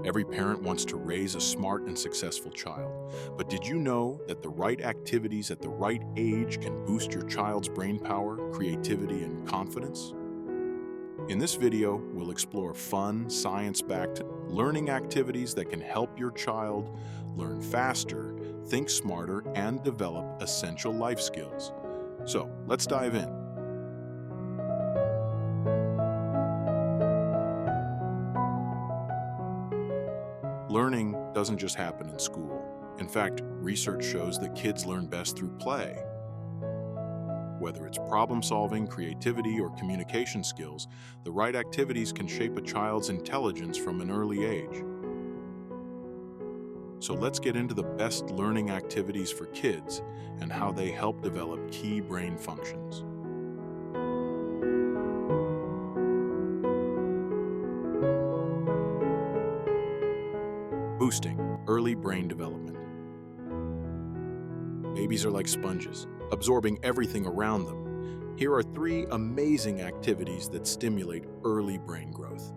Every parent wants to raise a smart and successful child. But did you know that the right activities at the right age can boost your child's brain power, creativity, and confidence? In this video, we'll explore fun, science-backed learning activities that can help your child learn faster, think smarter, and develop essential life skills. So, let's dive in. Learning doesn't just happen in school. In fact, research shows that kids learn best through play. Whether it's problem-solving, creativity, or communication skills, the right activities can shape a child's intelligence from an early age. So let's get into the best learning activities for kids and how they help develop key brain functions. Boosting early brain development. Babies are like sponges, absorbing everything around them. Here are 3 amazing activities that stimulate early brain growth.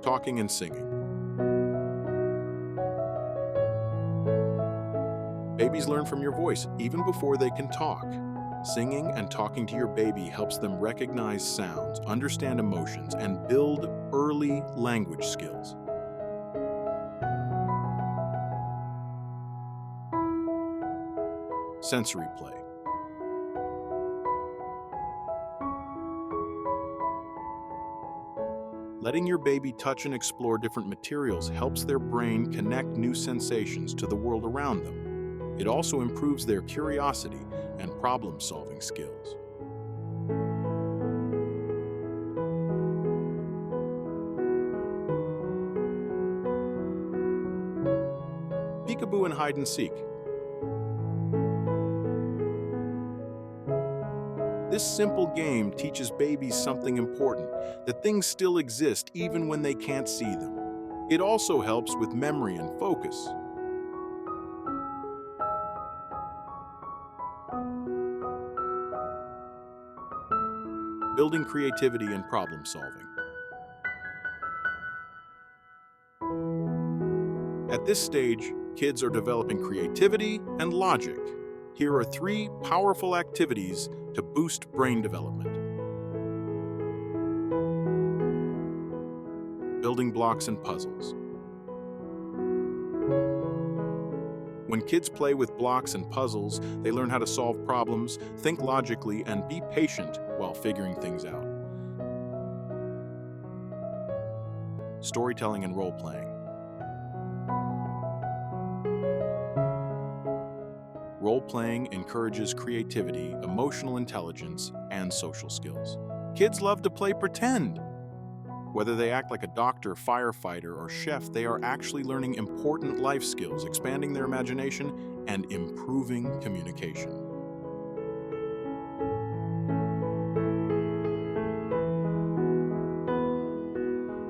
Talking and singing. Babies learn from your voice even before they can talk. Singing and talking to your baby helps them recognize sounds, understand emotions, and build early language skills. Sensory play. Letting your baby touch and explore different materials helps their brain connect new sensations to the world around them. It also improves their curiosity and problem-solving skills. Peekaboo and hide and seek. This simple game teaches babies something important, that things still exist even when they can't see them. It also helps with memory and focus. Building creativity and problem solving. At this stage, kids are developing creativity and logic. Here are 3 powerful activities to boost brain development. Building blocks and puzzles. When kids play with blocks and puzzles, they learn how to solve problems, think logically, and be patient while figuring things out. Storytelling and role-playing. Role-playing encourages creativity, emotional intelligence, and social skills. Kids love to play pretend. Whether they act like a doctor, firefighter, or chef, they are actually learning important life skills, expanding their imagination, and improving communication.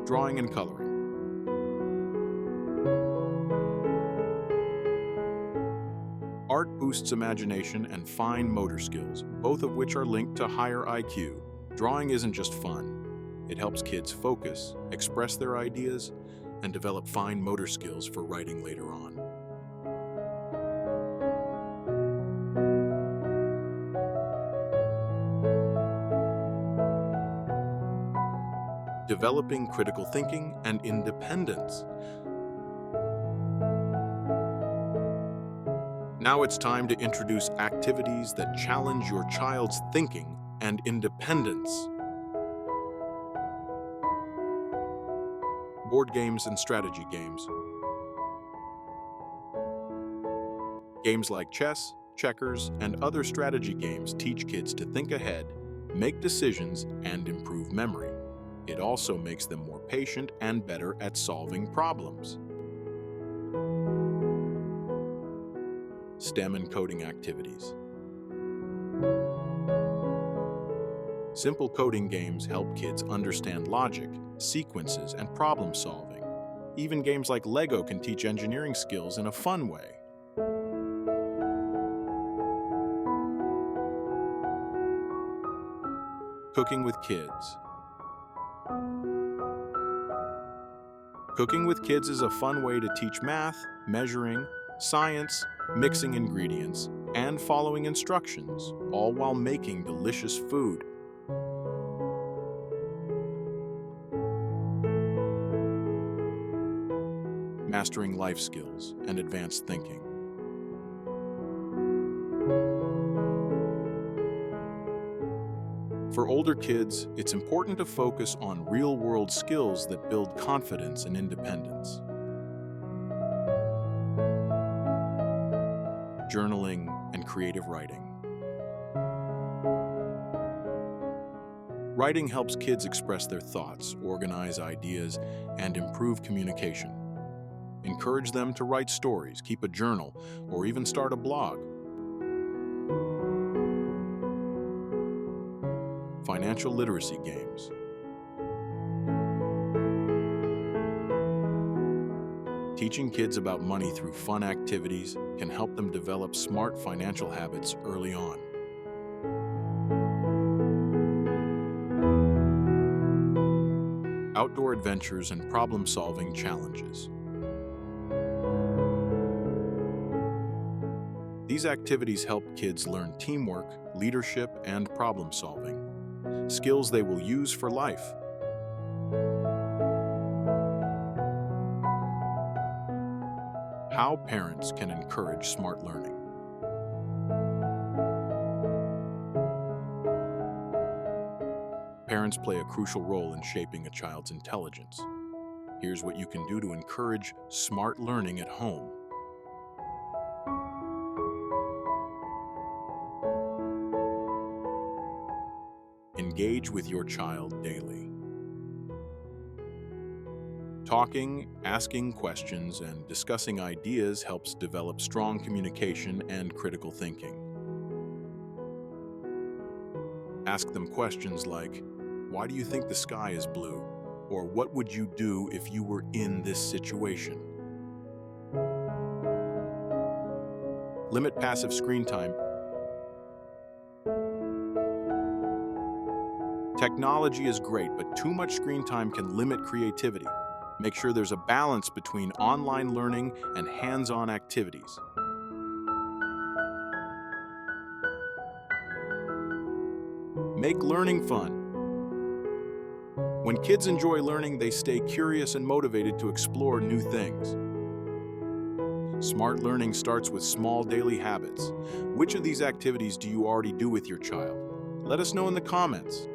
Drawing and coloring. Art boosts imagination and fine motor skills, both of which are linked to higher IQ. Drawing isn't just fun. It helps kids focus, express their ideas, and develop fine motor skills for writing later on. Developing critical thinking and independence. Now it's time to introduce activities that challenge your child's thinking and independence. Board games and strategy games. Games like chess, checkers, and other strategy games teach kids to think ahead, make decisions, and improve memory. It also makes them more patient and better at solving problems. STEM and coding activities. Simple coding games help kids understand logic, sequences, and problem solving. Even games like Lego can teach engineering skills in a fun way. Cooking with kids. Cooking with kids is a fun way to teach math, measuring, science, mixing ingredients, and following instructions, all while making delicious food. Mastering life skills and advanced thinking. For older kids, it's important to focus on real-world skills that build confidence and independence. Journaling and creative writing. Writing helps kids express their thoughts, organize ideas, and improve communication. Encourage them to write stories, keep a journal, or even start a blog. Financial literacy games. Teaching kids about money through fun activities can help them develop smart financial habits early on. Outdoor adventures and problem-solving challenges. These activities help kids learn teamwork, leadership, and problem-solving, skills they will use for life. How parents can encourage smart learning. Parents play a crucial role in shaping a child's intelligence. Here's what you can do to encourage smart learning at home. Engage with your child daily. Talking, asking questions, and discussing ideas helps develop strong communication and critical thinking. Ask them questions like, "Why do you think the sky is blue?" Or "What would you do if you were in this situation?" Limit passive screen time. Technology is great, but too much screen time can limit creativity. Make sure there's a balance between online learning and hands-on activities. Make learning fun. When kids enjoy learning, they stay curious and motivated to explore new things. Smart learning starts with small daily habits. Which of these activities do you already do with your child? Let us know in the comments.